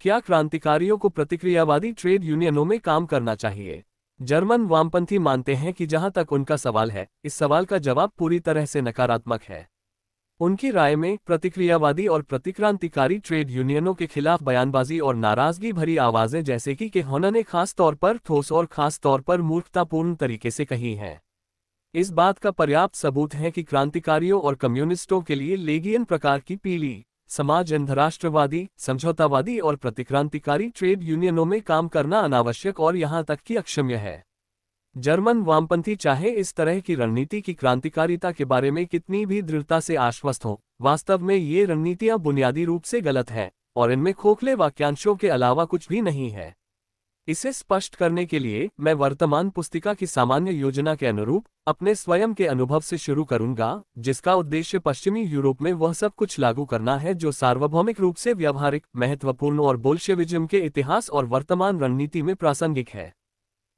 क्या क्रांतिकारियों को प्रतिक्रियावादी ट्रेड यूनियनों में काम करना चाहिए? जर्मन वामपंथी मानते हैं कि जहां तक उनका सवाल है, इस सवाल का जवाब पूरी तरह से नकारात्मक है। उनकी राय में प्रतिक्रियावादी और प्रतिक्रांतिकारी ट्रेड यूनियनों के खिलाफ बयानबाजी और नाराजगी भरी आवाजें जैसे कि होना ने खास तौर पर ठोस और खास तौर पर मूर्खतापूर्ण तरीके से कही हैं। इस बात का पर्याप्त सबूत है कि क्रांतिकारियों और कम्युनिस्टों के लिए लेगियन प्रकार की पीली समाज अंधराष्ट्रवादी, समझौतावादी और प्रतिक्रांतिकारी ट्रेड यूनियनों में काम करना अनावश्यक और यहां तक कि अक्षम्य है। जर्मन वामपंथी चाहे इस तरह की रणनीति की क्रांतिकारिता के बारे में कितनी भी दृढ़ता से आश्वस्त हो, वास्तव में ये रणनीतियां बुनियादी रूप से गलत हैं और इनमें खोखले वाक्यांशों के अलावा कुछ भी नहीं है। इसे स्पष्ट करने के लिए मैं वर्तमान पुस्तिका की सामान्य योजना के अनुरूप अपने स्वयं के अनुभव से शुरू करूंगा, जिसका उद्देश्य पश्चिमी यूरोप में वह सब कुछ लागू करना है जो सार्वभौमिक रूप से व्यावहारिक, महत्वपूर्ण और बोल्शेविज्म के इतिहास और वर्तमान रणनीति में प्रासंगिक है।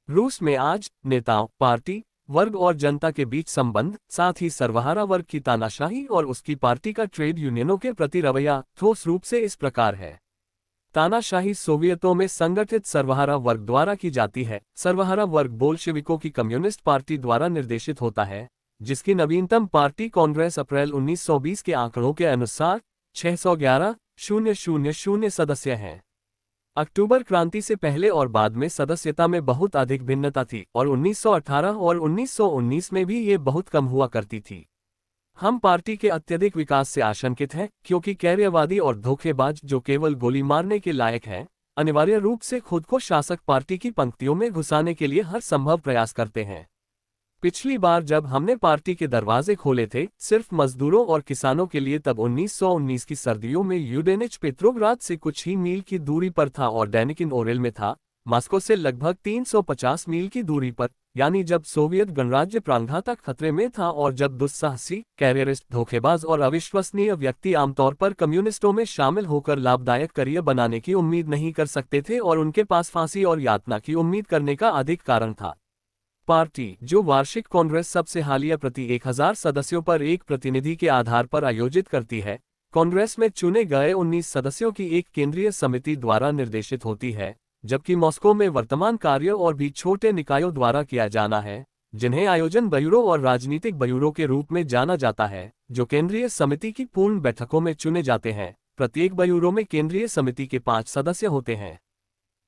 रूस में आज नेताओं, पार्टी, वर्ग और जनता के बीच संबंध, साथ ही सर्वहारा वर्ग की तानाशाही और उसकी पार्टी का ट्रेड यूनियनों के प्रति रवैया ठोस रूप से इस प्रकार है। तानाशाही सोवियतों में संगठित सर्वहारा वर्ग द्वारा की जाती है। सर्वहारा वर्ग बोल्शेविकों की कम्युनिस्ट पार्टी द्वारा निर्देशित होता है, जिसकी नवीनतम पार्टी कांग्रेस अप्रैल 1920 के आंकड़ों के अनुसार 611,000 सदस्य हैं। अक्टूबर क्रांति से पहले और बाद में सदस्यता में बहुत अधिक भिन्नता थी और 1918 और 1919 में भी ये बहुत कम हुआ करती थी। हम पार्टी के अत्यधिक विकास से आशंकित हैं, क्योंकि कैर्यवादी और धोखेबाज जो केवल गोली मारने के लायक हैं, अनिवार्य रूप से खुद को शासक पार्टी की पंक्तियों में घुसाने के लिए हर संभव प्रयास करते हैं। पिछली बार जब हमने पार्टी के दरवाजे खोले थे, सिर्फ मजदूरों और किसानों के लिए, तब 1919 की सर्दियों में यूडेनिच पेट्रोग्राद से कुछ ही मील की दूरी पर था और डेनिकिन ओरेल में था, मॉस्को से लगभग 350 मील की दूरी पर, यानी जब सोवियत गणराज्य प्राणघातक खतरे में था और जब दुस्साहसी, कैरियरिस्ट, धोखेबाज और अविश्वसनीय व्यक्ति आमतौर पर कम्युनिस्टों में शामिल होकर लाभदायक करियर बनाने की उम्मीद नहीं कर सकते थे और उनके पास फांसी और यातना की उम्मीद करने का अधिक कारण था। पार्टी, जो वार्षिक कांग्रेस सबसे हालिया प्रति 1000 सदस्यों पर एक प्रतिनिधि के आधार पर आयोजित करती है, कांग्रेस में चुने गए 19 सदस्यों की एक केंद्रीय समिति द्वारा निर्देशित होती है, जबकि मॉस्को में वर्तमान कार्य और भी छोटे निकायों द्वारा किया जाना है, जिन्हें आयोजन ब्यूरो और राजनीतिक ब्यूरो के रूप में जाना जाता है, जो केंद्रीय समिति की पूर्ण बैठकों में चुने जाते हैं। प्रत्येक ब्यूरो में केंद्रीय समिति के 5 सदस्य होते हैं।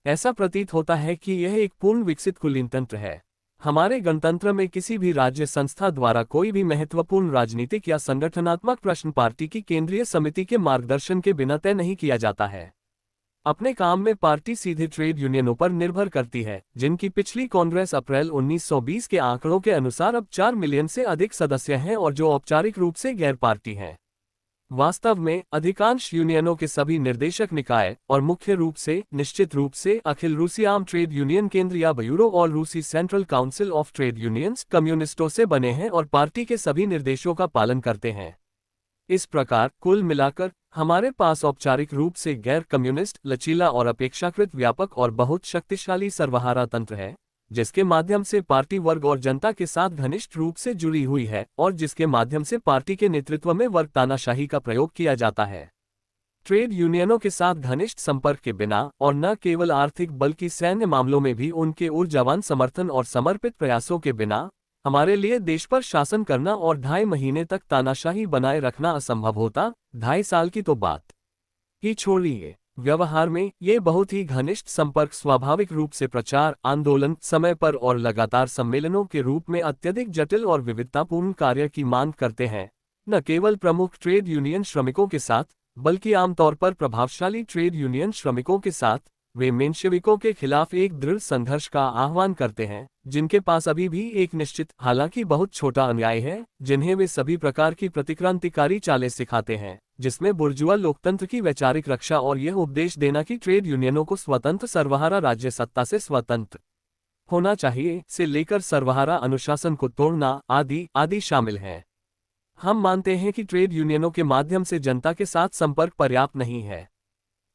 ऐसा प्रतीत होता है कि यह एक पूर्ण विकसित कुलीन तंत्र है। हमारे गणतंत्र में किसी भी राज्य संस्था द्वारा कोई भी महत्वपूर्ण राजनीतिक या संगठनात्मक प्रश्न पार्टी की केंद्रीय समिति के मार्गदर्शन के बिना तय नहीं किया जाता है। अपने काम में पार्टी सीधे ट्रेड यूनियनों पर निर्भर करती है, जिनकी पिछली कांग्रेस अप्रैल 1920 के आंकड़ों के अनुसार अब 4 मिलियन से अधिक सदस्य हैं और जो औपचारिक रूप से गैर पार्टी हैं। वास्तव में अधिकांश यूनियनों के सभी निर्देशक निकाय और मुख्य रूप से, निश्चित रूप से, अखिल रूसी आम ट्रेड यूनियन केंद्र या ब्यूरो और रूसी central council of trade unions कम्युनिस्टों से बने हैं और पार्टी के सभी निर्देशों का पालन करते हैं। इस प्रकार कुल मिलाकर हमारे पास औपचारिक रूप से गैर कम्युनिस्ट, लचीला और अपेक्षाकृत व्यापक और बहुत शक्तिशाली सर्वहारा तंत्र है, जिसके माध्यम से पार्टी वर्ग और जनता के साथ घनिष्ठ रूप से जुड़ी हुई है और जिसके माध्यम से पार्टी के नेतृत्व में वर्ग तानाशाही का प्रयोग किया जाता है। ट्रेड यूनियनों के साथ घनिष्ठ संपर्क के बिना और न केवल आर्थिक बल्कि सैन्य मामलों में भी उनके ऊर्जावान समर्थन और समर्पित प्रयासों के बिना हमारे लिए देश पर शासन करना और 2.5 महीने तक तानाशाही बनाए रखना असंभव होता। 2.5 साल की तो बात ही छोड़िए, व्यवहार में ये बहुत ही घनिष्ठ संपर्क स्वाभाविक रूप से प्रचार, आंदोलन, समय पर और लगातार सम्मेलनों के रूप में अत्यधिक जटिल और विविधतापूर्ण कार्य की मांग करते हैं, न केवल प्रमुख ट्रेड यूनियन श्रमिकों के साथ, बल्कि आमतौर पर प्रभावशाली ट्रेड यूनियन श्रमिकों के साथ। वे मेंशेविकों के खिलाफ एक दृढ़ संघर्ष का आह्वान करते हैं, जिनके पास अभी भी एक निश्चित, हालांकि बहुत छोटा अन्याय है, जिन्हें वे सभी प्रकार की प्रतिक्रांतिकारी चालें सिखाते हैं, जिसमें बुर्जुआ लोकतंत्र की वैचारिक रक्षा और यह उपदेश देना कि ट्रेड यूनियनों को स्वतंत्र सर्वहारा राज्य सत्ता से स्वतंत्र होना चाहिए, से लेकर सर्वहारा अनुशासन को तोड़ना आदि आदि शामिल हैं। हम मानते हैं कि ट्रेड यूनियनों के माध्यम से जनता के साथ संपर्क पर्याप्त नहीं है।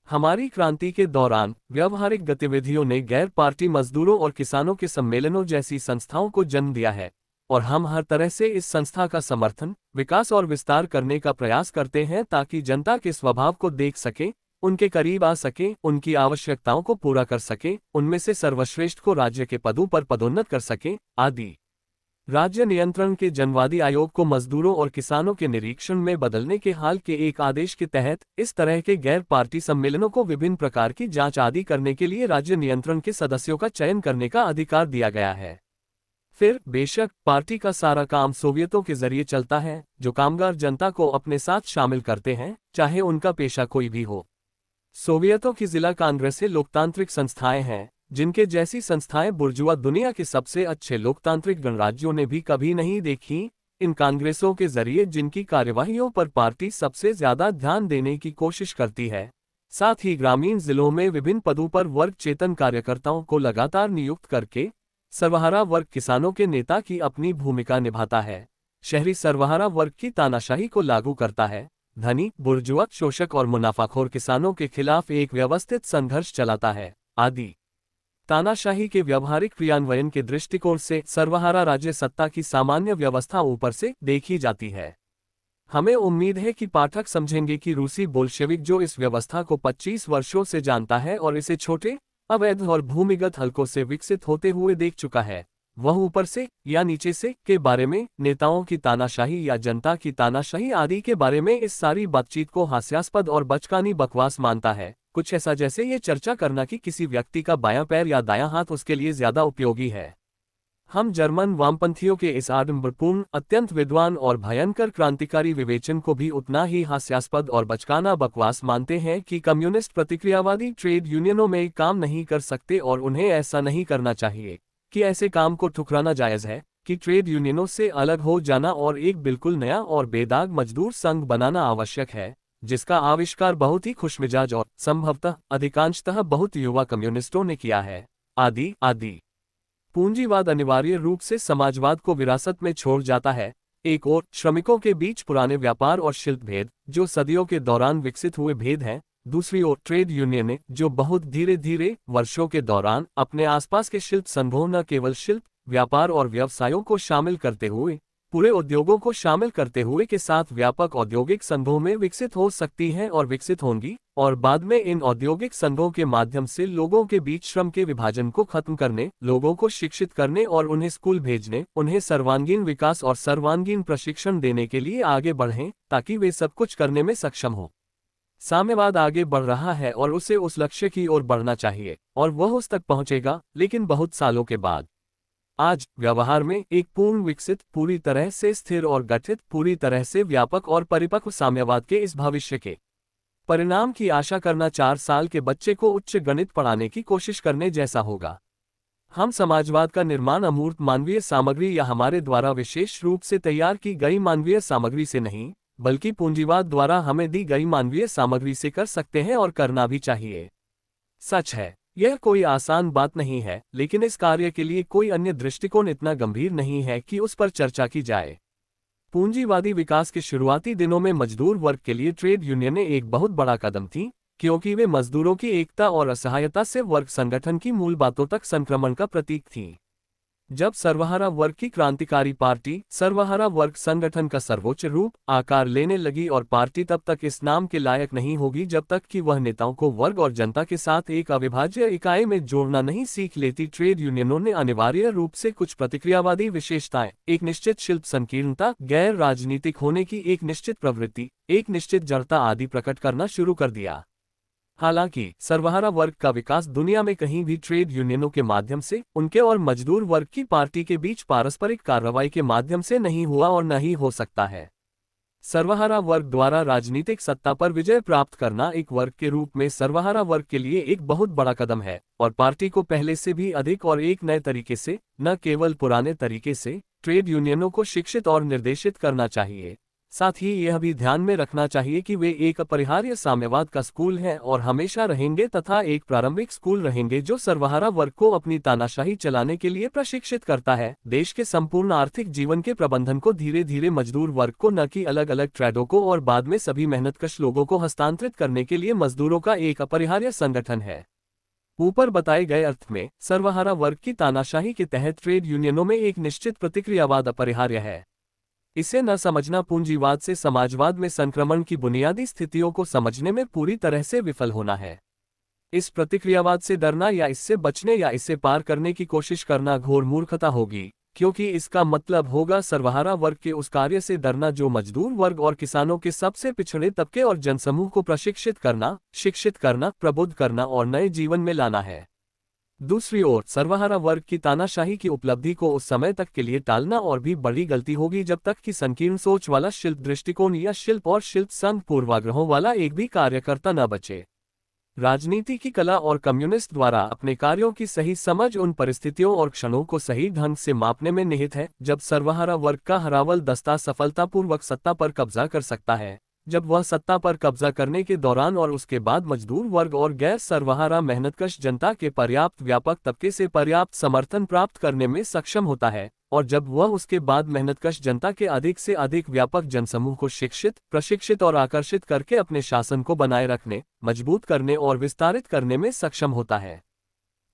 हमारी क्रांति के दौरान व्यावहारिक गतिविधियों ने गैर पार्टी मजदूरों और किसानों के सम्मेलनों जैसी संस्थाओं को जन्म दिया है और हम हर तरह से इस संस्था का समर्थन, विकास और विस्तार करने का प्रयास करते हैं ताकि जनता के स्वभाव को देख सकें, उनके करीब आ सकें, उनकी आवश्यकताओं को पूरा कर सकें, उनमें से सर्वश्रेष्ठ को राज्य के पदों पर पदोन्नत कर सकें, आदि। राज्य नियंत्रण के जनवादी आयोग को मजदूरों और किसानों के निरीक्षण में बदलने के हाल के एक आदेश के तहत इस तरह के गैर पार्टी सम्मेलनों को विभिन्न प्रकार की जांच आदि करने के लिए राज्य नियंत्रण के सदस्यों का चयन करने का अधिकार दिया गया है। फिर बेशक पार्टी का सारा काम सोवियतों के जरिए चलता है, जो कामगार जनता को अपने साथ शामिल करते हैं, चाहे उनका पेशा कोई भी हो। सोवियतों की जिला कांग्रेसें लोकतांत्रिक संस्थाएं हैं, जिनके जैसी संस्थाएं बुर्जुआ दुनिया के सबसे अच्छे लोकतांत्रिक गणराज्यों ने भी कभी नहीं देखी। इन कांग्रेसों के जरिए जिनकी कार्यवाहियों पर पार्टी सबसे ज्यादा ध्यान देने की कोशिश करती है, साथ ही ग्रामीण जिलों में विभिन्न पदों पर वर्ग चेतन कार्यकर्ताओं को लगातार नियुक्त करके सर्वहारा वर्ग किसानों के नेता की अपनी भूमिका निभाता है, शहरी सर्वहारा वर्ग की तानाशाही को लागू करता है, धनी बुर्जुआ शोषक और मुनाफाखोर किसानों के खिलाफ एक व्यवस्थित संघर्ष चलाता है, आदि। तानाशाही के व्यावहारिक क्रियान्वयन के दृष्टिकोण से सर्वहारा राज्य सत्ता की सामान्य व्यवस्था ऊपर से देखी जाती है। हमें उम्मीद है कि पाठक समझेंगे कि रूसी बोल्शेविक जो इस व्यवस्था को 25 वर्षों से जानता है और इसे छोटे, अवैध और भूमिगत हलकों से विकसित होते हुए देख चुका है, वह ऊपर से या नीचे से के बारे में, नेताओं की तानाशाही या जनता की तानाशाही आदि के बारे में इस सारी बातचीत को हास्यास्पद और बचकानी बकवास मानता है। कुछ ऐसा जैसे ये चर्चा करना कि किसी व्यक्ति का बायां पैर या दायां हाथ उसके लिए ज्यादा उपयोगी है। हम जर्मन वामपंथियों के इस आडंबरपूर्ण, अत्यंत विद्वान और भयंकर क्रांतिकारी विवेचन को भी उतना ही हास्यास्पद और बचकाना बकवास मानते हैं कि कम्युनिस्ट प्रतिक्रियावादी ट्रेड यूनियनों में काम नहीं कर सकते और उन्हें ऐसा नहीं करना चाहिए, कि ऐसे काम को ठुकराना जायज है, कि ट्रेड यूनियनों से अलग हो जाना और एक बिल्कुल नया और बेदाग मजदूर संघ बनाना आवश्यक है, जिसका आविष्कार बहुत ही खुशमिजाज और संभवतः अधिकांशतः बहुत युवा कम्युनिस्टों ने किया है, आदि आदि। पूंजीवाद अनिवार्य रूप से समाजवाद को विरासत में छोड़ जाता है। एक ओर श्रमिकों के बीच पुराने व्यापार और शिल्प भेद, जो सदियों के दौरान विकसित हुए भेद हैं, दूसरी ओर ट्रेड यूनियनें, जो बहुत धीरे धीरे वर्षों के दौरान अपने आसपास के शिल्प संघों, न केवल शिल्प, व्यापार और व्यवसायों को शामिल करते हुए पूरे उद्योगों को शामिल करते हुए के साथ व्यापक औद्योगिक संघों में विकसित हो सकती हैं और विकसित होंगी, और बाद में इन औद्योगिक संघों के माध्यम से लोगों के बीच श्रम के विभाजन को खत्म करने, लोगों को शिक्षित करने और उन्हें स्कूल भेजने, उन्हें सर्वांगीण विकास और सर्वांगीण प्रशिक्षण देने के लिए आगे बढ़ें, ताकि वे सब कुछ करने में सक्षम हों। साम्यवाद आगे बढ़ रहा है और उसे उस लक्ष्य की ओर बढ़ना चाहिए, और वह उस तक पहुंचेगा, लेकिन बहुत सालों के बाद। आज व्यवहार में एक पूर्ण विकसित, पूरी तरह से स्थिर और गठित, पूरी तरह से व्यापक और परिपक्व साम्यवाद के इस भविष्य के परिणाम की आशा करना 4 साल के बच्चे को उच्च गणित पढ़ाने की कोशिश करने जैसा होगा। हम समाजवाद का निर्माण अमूर्त मानवीय सामग्री या हमारे द्वारा विशेष रूप से तैयार की गई मानवीय सामग्री से नहीं, बल्कि पूंजीवाद द्वारा हमें दी गई मानवीय सामग्री से कर सकते हैं, और करना भी चाहिए। सच है, यह कोई आसान बात नहीं है, लेकिन इस कार्य के लिए कोई अन्य दृष्टिकोण इतना गंभीर नहीं है कि उस पर चर्चा की जाए। पूंजीवादी विकास के शुरुआती दिनों में मजदूर वर्ग के लिए ट्रेड यूनियनें एक बहुत बड़ा कदम थीं, क्योंकि वे मजदूरों की एकता और असहायता से वर्ग संगठन की मूल बातों तक संक्रमण का प्रतीक थीं। जब सर्वहारा वर्ग की क्रांतिकारी पार्टी सर्वहारा वर्ग संगठन का सर्वोच्च रूप आकार लेने लगी, और पार्टी तब तक इस नाम के लायक नहीं होगी जब तक कि वह नेताओं को वर्ग और जनता के साथ एक अविभाज्य इकाई में जोड़ना नहीं सीख लेती, ट्रेड यूनियनों ने अनिवार्य रूप से कुछ प्रतिक्रियावादी विशेषताएं, एक निश्चित शिल्प संकीर्णता, गैर राजनीतिक होने की एक निश्चित प्रवृत्ति, एक निश्चित जड़ता आदि प्रकट करना शुरू कर दिया। हालांकि सर्वहारा वर्ग का विकास दुनिया में कहीं भी ट्रेड यूनियनों के माध्यम से, उनके और मजदूर वर्ग की पार्टी के बीच पारस्परिक कार्रवाई के माध्यम से नहीं हुआ और न ही हो सकता है। सर्वहारा वर्ग द्वारा राजनीतिक सत्ता पर विजय प्राप्त करना एक वर्ग के रूप में सर्वहारा वर्ग के लिए एक बहुत बड़ा कदम है, और पार्टी को पहले से भी अधिक और एक नए तरीके से, न केवल पुराने तरीके से, ट्रेड यूनियनों को शिक्षित और निर्देशित करना चाहिए। साथ ही यह भी ध्यान में रखना चाहिए कि वे एक अपरिहार्य साम्यवाद का स्कूल हैं और हमेशा रहेंगे, तथा एक प्रारंभिक स्कूल रहेंगे जो सर्वहारा वर्ग को अपनी तानाशाही चलाने के लिए प्रशिक्षित करता है, देश के संपूर्ण आर्थिक जीवन के प्रबंधन को धीरे धीरे मजदूर वर्ग को, न कि अलग अलग ट्रेडों को, और बाद में सभी मेहनतकश लोगों को हस्तांतरित करने के लिए मजदूरों का एक अपरिहार्य संगठन है। ऊपर बताए गए अर्थ में सर्वहारा वर्ग की तानाशाही के तहत ट्रेड यूनियनों में एक निश्चित प्रतिक्रियावाद अपरिहार्य है। इसे न समझना पूंजीवाद से समाजवाद में संक्रमण की बुनियादी स्थितियों को समझने में पूरी तरह से विफल होना है। इस प्रतिक्रियावाद से डरना या इससे बचने या इसे पार करने की कोशिश करना घोर मूर्खता होगी, क्योंकि इसका मतलब होगा सर्वहारा वर्ग के उस कार्य से डरना जो मजदूर वर्ग और किसानों के सबसे पिछड़े तबके और जनसमूह को प्रशिक्षित करना, शिक्षित करना, प्रबुद्ध करना और नए जीवन में लाना है। दूसरी ओर सर्वहारा वर्ग की तानाशाही की उपलब्धि को उस समय तक के लिए टालना और भी बड़ी गलती होगी जब तक कि संकीर्ण सोच वाला शिल्प दृष्टिकोण या शिल्प और शिल्प संघ पूर्वाग्रहों वाला एक भी कार्यकर्ता न बचे। राजनीति की कला और कम्युनिस्ट द्वारा अपने कार्यों की सही समझ उन परिस्थितियों और क्षणों को सही ढंग से मापने में निहित है जब सर्वहारा वर्ग का हरावल दस्ता सफलतापूर्वक सत्ता पर कब्जा कर सकता है, जब वह सत्ता पर कब्जा करने के दौरान और उसके बाद मजदूर वर्ग और गैर सर्वहारा मेहनतकश जनता के पर्याप्त व्यापक तबके से पर्याप्त समर्थन प्राप्त करने में सक्षम होता है, और जब वह उसके बाद मेहनतकश जनता के अधिक से अधिक व्यापक जनसमूह को शिक्षित, प्रशिक्षित और आकर्षित करके अपने शासन को बनाए रखने, मजबूत करने और विस्तारित करने में सक्षम होता है।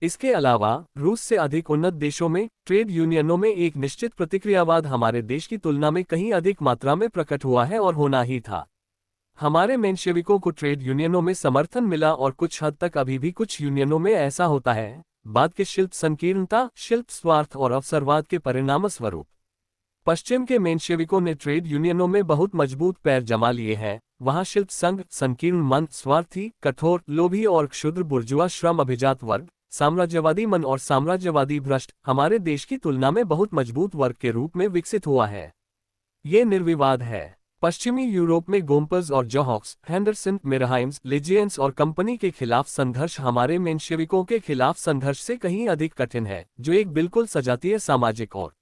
इसके अलावा रूस से अधिक उन्नत देशों में ट्रेड यूनियनों में एक निश्चित प्रतिक्रियावाद हमारे देश की तुलना में कहीं अधिक मात्रा में प्रकट हुआ है और होना ही था। हमारे मेंशेविकों को ट्रेड यूनियनों में समर्थन मिला और कुछ हद तक अभी भी कुछ यूनियनों में ऐसा होता है, बाद के शिल्प संकीर्णता, शिल्प स्वार्थ और अवसरवाद के परिणामस्वरूप। पश्चिम के मेंशेविकों ने ट्रेड यूनियनों में बहुत मजबूत पैर जमा लिए हैं। वहां शिल्प संघ, संकीर्ण मन, स्वार्थी, कठोर, लोभी और क्षुद्र बुर्जुआ श्रम अभिजात वर्ग, साम्राज्यवादी मन और साम्राज्यवादी भ्रष्ट हमारे देश की तुलना में बहुत मजबूत वर्ग के रूप में विकसित हुआ है। ये निर्विवाद है। पश्चिमी यूरोप में गोम्पर्स और जोहॉक्स, हेंडरसन, मेरहाइम्स, लेजियंस और कंपनी के खिलाफ संघर्ष हमारे मेंशेविकों के खिलाफ संघर्ष से कहीं अधिक कठिन है, जो एक बिल्कुल सजातीय सामाजिक और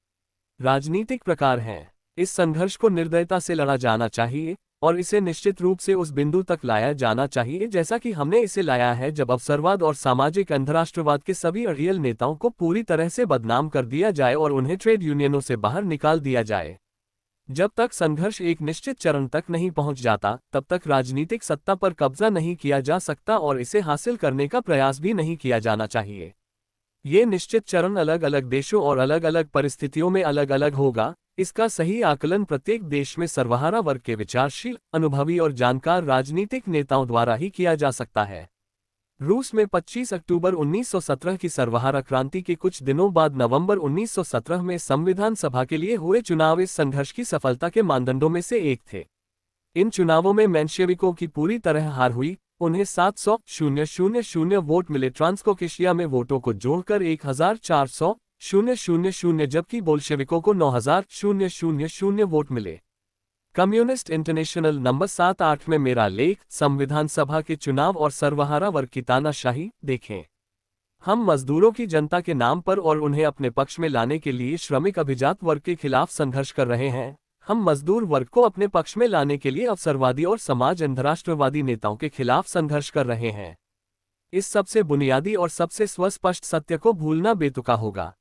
राजनीतिक प्रकार है। इस संघर्ष को निर्दयता से लड़ा जाना चाहिए और इसे निश्चित रूप से उस बिंदु तक लाया जाना चाहिए जैसा कि हमने इसे लाया है जब अवसरवाद और सामाजिक अंधराष्ट्रवाद के सभी अड़ियल नेताओं को पूरी तरह से बदनाम कर दिया जाए और उन्हें ट्रेड यूनियनों से बाहर निकाल दिया जाए। जब तक संघर्ष एक निश्चित चरण तक नहीं पहुंच जाता, तब तक राजनीतिक सत्ता पर कब्जा नहीं किया जा सकता और इसे हासिल करने का प्रयास भी नहीं किया जाना चाहिए। ये निश्चित चरण अलग अलग देशों और अलग अलग परिस्थितियों में अलग अलग होगा। इसका सही आकलन प्रत्येक देश में सर्वहारा वर्ग के विचारशील, अनुभवी और जानकार राजनीतिक नेताओं द्वारा ही किया जा सकता है। रूस में 25 अक्टूबर 1917 की सर्वहारा क्रांति के कुछ दिनों बाद नवंबर 1917 में संविधान सभा के लिए हुए चुनाव इस संघर्ष की सफलता के मानदंडों में से एक थे। इन चुनावों में मेंशेविकों की पूरी तरह हार हुई। उन्हें 700,000 वोट मिले। ट्रांसकोकेशिया में वोटों को जोड़कर 1,400,000 जबकि बोल्शेविकों को 9,000 वोट मिले। कम्युनिस्ट इंटरनेशनल नंबर 7-8 में मेरा लेख संविधान सभा के चुनाव और सर्वहारा वर्ग की तानाशाही देखें। हम मजदूरों की जनता के नाम पर और उन्हें अपने पक्ष में लाने के लिए श्रमिक अभिजात वर्ग के खिलाफ संघर्ष कर रहे हैं। हम मजदूर वर्ग को अपने पक्ष में लाने के लिए अवसरवादी और समाज अंधराष्ट्रवादी नेताओं के खिलाफ संघर्ष कर रहे हैं। इस सबसे बुनियादी और सबसे स्वस्पष्ट सत्य को भूलना बेतुका होगा।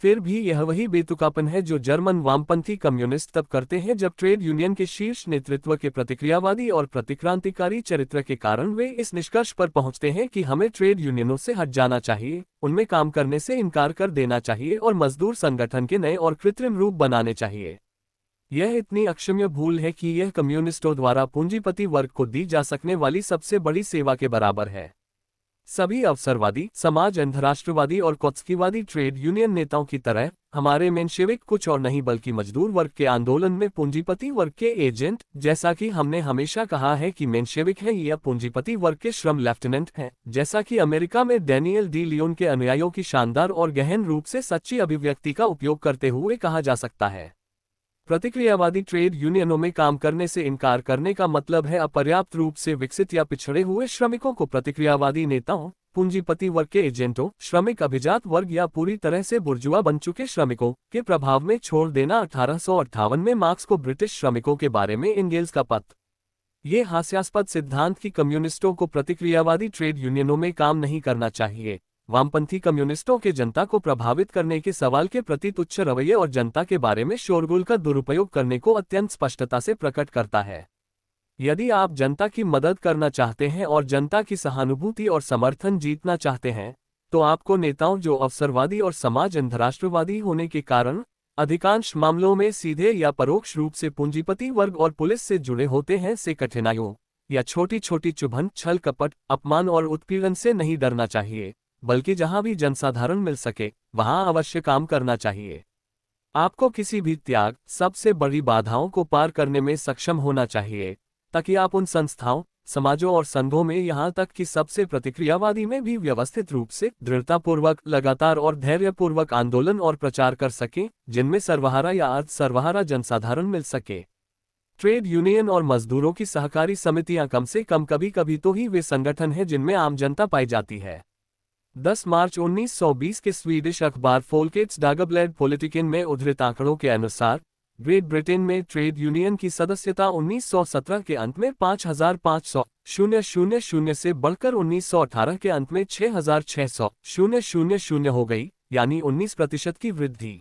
फिर भी यह वही बेतुकापन है जो जर्मन वामपंथी कम्युनिस्ट तब करते हैं जब ट्रेड यूनियन के शीर्ष नेतृत्व के प्रतिक्रियावादी और प्रतिक्रांतिकारी चरित्र के कारण वे इस निष्कर्ष पर पहुंचते हैं कि हमें ट्रेड यूनियनों से हट जाना चाहिए, उनमें काम करने से इनकार कर देना चाहिए और मजदूर संगठन के नए और कृत्रिम रूप बनाने चाहिए। यह इतनी अक्षम्य भूल है कि यह कम्युनिस्टों द्वारा पूंजीपति वर्ग को दी जा सकने वाली सबसे बड़ी सेवा के बराबर है। सभी अवसरवादी, समाज अंधराष्ट्रवादी और कोत्स्कीवादी ट्रेड यूनियन नेताओं की तरह हमारे मेंशेविक कुछ और नहीं बल्कि मजदूर वर्ग के आंदोलन में पूंजीपति वर्ग के एजेंट, जैसा कि हमने हमेशा कहा है कि मेंशेविक हैं या पूंजीपति वर्ग के श्रम लेफ्टिनेंट हैं, जैसा कि अमेरिका में डैनियल डी लियोन के अनुयायियों की शानदार और गहन रूप से सच्ची अभिव्यक्ति का उपयोग करते हुए कहा जा सकता है। प्रतिक्रियावादी ट्रेड यूनियनों में काम करने से इनकार करने का मतलब है अपर्याप्त रूप से विकसित या पिछड़े हुए श्रमिकों को प्रतिक्रियावादी नेताओं, पूंजीपति वर्ग के एजेंटों, श्रमिक अभिजात वर्ग या पूरी तरह से बुर्जुआ बन चुके श्रमिकों के प्रभाव में छोड़ देना। 1858 में मार्क्स को ब्रिटिश श्रमिकों के बारे में एंगेल्स का पत्र। ये हास्यास्पद सिद्धांत कि कम्युनिस्टों को प्रतिक्रियावादी ट्रेड यूनियनों में काम नहीं करना चाहिए, वामपंथी कम्युनिस्टों के जनता को प्रभावित करने के सवाल के प्रति तुच्छ रवैये और जनता के बारे में शोरगुल का दुरुपयोग करने को अत्यंत स्पष्टता से प्रकट करता है। यदि आप जनता की मदद करना चाहते हैं और जनता की सहानुभूति और समर्थन जीतना चाहते हैं, तो आपको नेताओं जो अवसरवादी और समाज अंधराष्ट्रवादी होने के कारण अधिकांश मामलों में सीधे या परोक्ष रूप से पूंजीपति वर्ग और पुलिस से जुड़े होते हैं। से कठिनाइयों या छोटी छोटी चुभन, छल कपट, अपमान और उत्पीड़न से नहीं डरना चाहिए, बल्कि जहां भी जनसाधारण मिल सके वहां अवश्य काम करना चाहिए। आपको किसी भी त्याग, सबसे बड़ी बाधाओं को पार करने में सक्षम होना चाहिए, ताकि आप उन संस्थाओं, समाजों और संघों में, यहां तक कि सबसे प्रतिक्रियावादी में भी व्यवस्थित रूप से, दृढ़तापूर्वक, लगातार और धैर्यपूर्वक आंदोलन और प्रचार कर सकें, जिनमें सर्वहारा या अर्ध सर्वहारा जनसाधारण मिल सके। ट्रेड यूनियन और मजदूरों की सहकारी समितियां कम से कम कभी कभी तो ही वे संगठन हैं जिनमें आम जनता पाई जाती है। 10 मार्च 1920 के स्वीडिश अखबार फोल्केट्स डागब्लेड पॉलिटिकन में उद्धृत आंकड़ों के अनुसार ग्रेट ब्रिटेन में ट्रेड यूनियन की सदस्यता 1917 के अंत में 5,500 से बढ़कर 1918 के अंत में 6,600 हो गई, यानी 19% की वृद्धि।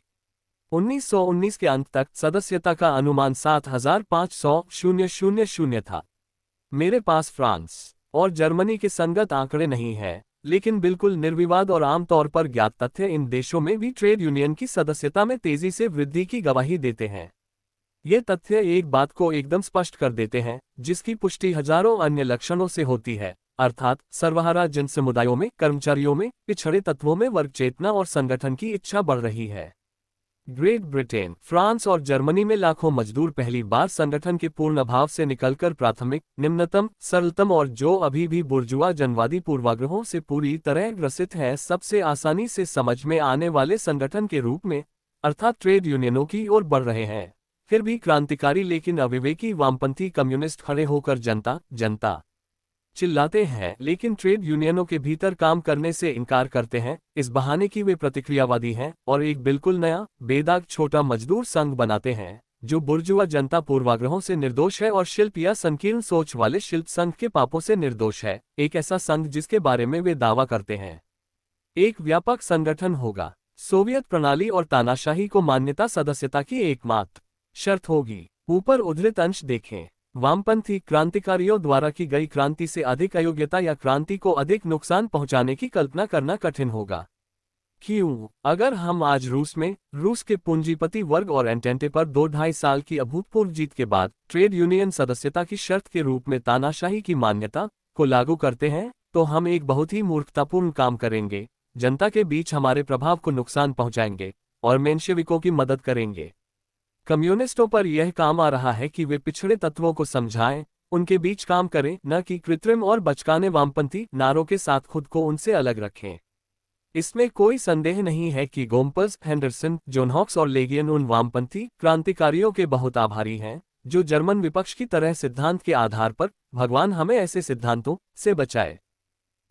1919 के अंत तक सदस्यता का अनुमान 7,500 था। मेरे पास फ्रांस और जर्मनी के संगत आंकड़े नहीं हैं, लेकिन बिल्कुल निर्विवाद और आमतौर पर ज्ञात तथ्य इन देशों में भी ट्रेड यूनियन की सदस्यता में तेजी से वृद्धि की गवाही देते हैं। ये तथ्य एक बात को एकदम स्पष्ट कर देते हैं, जिसकी पुष्टि हजारों अन्य लक्षणों से होती है, अर्थात सर्वहारा जन समुदायों में, कर्मचारियों में, पिछड़े तत्वों में वर्ग चेतना और संगठन की इच्छा बढ़ रही है। ग्रेट ब्रिटेन, फ्रांस और जर्मनी में लाखों मजदूर पहली बार संगठन के पूर्ण अभाव से निकलकर प्राथमिक, निम्नतम, सरलतम और जो अभी भी बुर्जुआ जनवादी पूर्वाग्रहों से पूरी तरह ग्रसित है, सबसे आसानी से समझ में आने वाले संगठन के रूप में, अर्थात ट्रेड यूनियनों की ओर बढ़ रहे हैं। फिर भी क्रांतिकारी लेकिन अविवेकी वामपंथी कम्युनिस्ट खड़े होकर जनता जनता चिल्लाते हैं, लेकिन ट्रेड यूनियनों के भीतर काम करने से इनकार करते हैं, इस बहाने कि वे प्रतिक्रियावादी हैं, और एक बिल्कुल नया, बेदाग छोटा मजदूर संघ बनाते हैं, जो बुर्जुआ जनता पूर्वाग्रहों से निर्दोष है और शिल्प या संकीर्ण सोच वाले शिल्प संघ के पापों से निर्दोष है। एक ऐसा संघ जिसके बारे में वे दावा करते हैं। एक व्यापक संगठन होगा। सोवियत प्रणाली और तानाशाही को मान्यता सदस्यता की एकमात्र शर्त होगी। ऊपर उद्धृत अंश देखें। वामपंथी क्रांतिकारियों द्वारा की गई क्रांति से अधिक अयोग्यता या क्रांति को अधिक नुकसान पहुंचाने की कल्पना करना कठिन होगा। क्यों? अगर हम आज रूस के पूंजीपति वर्ग और एंटेंटे पर 2-2.5 साल की अभूतपूर्व जीत के बाद ट्रेड यूनियन सदस्यता की शर्त के रूप में तानाशाही की मान्यता को लागू करते हैं, तो हम एक बहुत ही मूर्खतापूर्ण काम करेंगे, जनता के बीच हमारे प्रभाव को नुकसान पहुंचाएंगे और मेंशेविकों की मदद करेंगे। कम्युनिस्टों पर यह काम आ रहा है कि वे पिछड़े तत्वों को समझाएं, उनके बीच काम करें, न कि कृत्रिम और बचकाने वामपंथी नारों के साथ खुद को उनसे अलग रखें। इसमें कोई संदेह नहीं है कि गोम्पल्स, हेंडरसन, जॉन हॉक्स और लेगियन उन वामपंथी क्रांतिकारियों के बहुत आभारी हैं, जो जर्मन विपक्ष की तरह सिद्धांत के आधार पर भगवान हमें ऐसे सिद्धांतों से बचाए,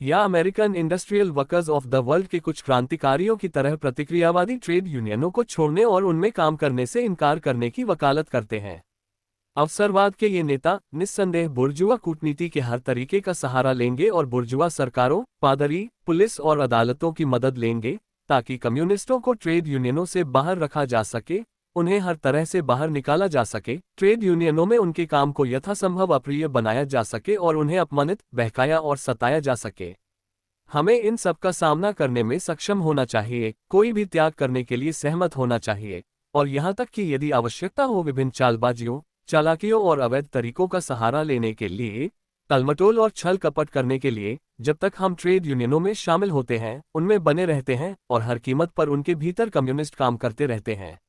या American industrial workers of the world के कुछ क्रांतिकारियों की तरह प्रतिक्रियावादी ट्रेड यूनियनों को छोड़ने और उनमें काम करने से इनकार करने की वकालत करते हैं। अवसरवाद के ये नेता निस्संदेह बुर्जुआ कूटनीति के हर तरीके का सहारा लेंगे और बुर्जुआ सरकारों, पादरी, पुलिस और अदालतों की मदद लेंगे, ताकि कम्युनिस्टों को ट्रेड यूनियनों से बाहर रखा जा सके, उन्हें हर तरह से बाहर निकाला जा सके, ट्रेड यूनियनों में उनके काम को यथासंभव अप्रिय बनाया जा सके और उन्हें अपमानित, बहकाया और सताया जा सके। हमें इन सब का सामना करने में सक्षम होना चाहिए, कोई भी त्याग करने के लिए सहमत होना चाहिए, और यहाँ तक कि यदि आवश्यकता हो विभिन्न चालबाजियों, चालाकियों और अवैध तरीकों का सहारा लेने के लिए, टलमटोल और छल कपट करने के लिए, जब तक हम ट्रेड यूनियनों में शामिल होते हैं, उनमें बने रहते हैं और हर कीमत पर उनके भीतर कम्युनिस्ट काम करते रहते हैं।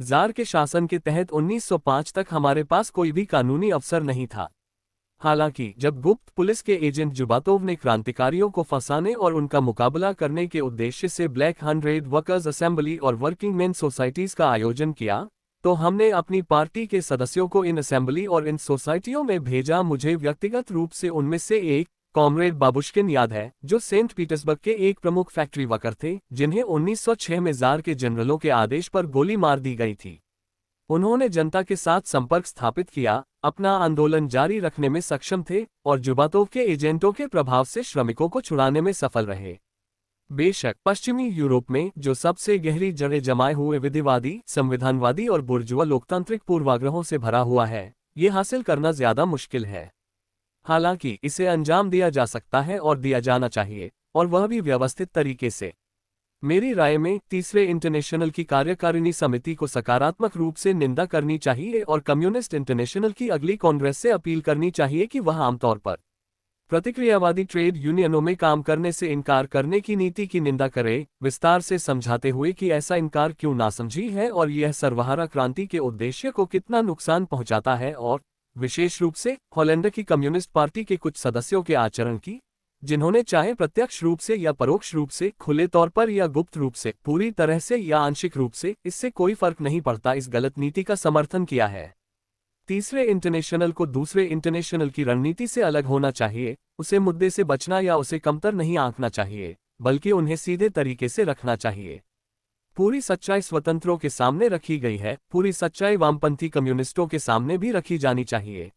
जार के शासन के तहत 1905 तक हमारे पास कोई भी कानूनी अवसर नहीं था। हालांकि जब गुप्त पुलिस के एजेंट जुबातोव ने क्रांतिकारियों को फंसाने और उनका मुकाबला करने के उद्देश्य से ब्लैक 100 वर्कर्स असेंबली और वर्किंग मेन सोसाइटीज का आयोजन किया, तो हमने अपनी पार्टी के सदस्यों को इन असेंबली और इन सोसाइटियों में भेजा। मुझे व्यक्तिगत रूप से उनमें से एक, कॉमरेड बाबुश्किन याद है, जो सेंट पीटर्सबर्ग के एक प्रमुख फैक्ट्री वर्कर थे, जिन्हें 1906 में जार के जनरलों के आदेश पर गोली मार दी गई थी। उन्होंने जनता के साथ संपर्क स्थापित किया, अपना आंदोलन जारी रखने में सक्षम थे और जुबातोव के एजेंटों के प्रभाव से श्रमिकों को छुड़ाने में सफल रहे। बेशक पश्चिमी यूरोप में, जो सबसे गहरी जड़ें जमाए हुए विधिवादी, संविधानवादी और बुर्जुआ लोकतांत्रिक पूर्वाग्रहों से भरा हुआ है, ये हासिल करना ज्यादा मुश्किल है। हालांकि इसे अंजाम दिया जा सकता है और दिया जाना चाहिए, और वह भी व्यवस्थित तरीके से। मेरी राय में तीसरे इंटरनेशनल की कार्यकारिणी समिति को सकारात्मक रूप से निंदा करनी चाहिए और कम्युनिस्ट इंटरनेशनल की अगली कांग्रेस से अपील करनी चाहिए कि वह आमतौर पर प्रतिक्रियावादी ट्रेड यूनियनों में काम करने से इनकार करने की नीति की निंदा करे, विस्तार से समझाते हुए कि ऐसा इनकार क्यों नासमझी है और यह सर्वहारा क्रांति के उद्देश्य को कितना नुकसान पहुंचाता है, और विशेष रूप से हॉलैंड की कम्युनिस्ट पार्टी के कुछ सदस्यों के आचरण की, जिन्होंने चाहे प्रत्यक्ष रूप से या परोक्ष रूप से, खुले तौर पर या गुप्त रूप से, पूरी तरह से या आंशिक रूप से, इससे कोई फर्क नहीं पड़ता, इस गलत नीति का समर्थन किया है। तीसरे इंटरनेशनल को दूसरे इंटरनेशनल की रणनीति से अलग होना चाहिए, उसे मुद्दे से बचना या उसे कमतर नहीं आंकना चाहिए, बल्कि उन्हें सीधे तरीके से रखना चाहिए। पूरी सच्चाई स्वतंत्रों के सामने रखी गई है, पूरी सच्चाई वामपंथी कम्युनिस्टों के सामने भी रखी जानी चाहिए।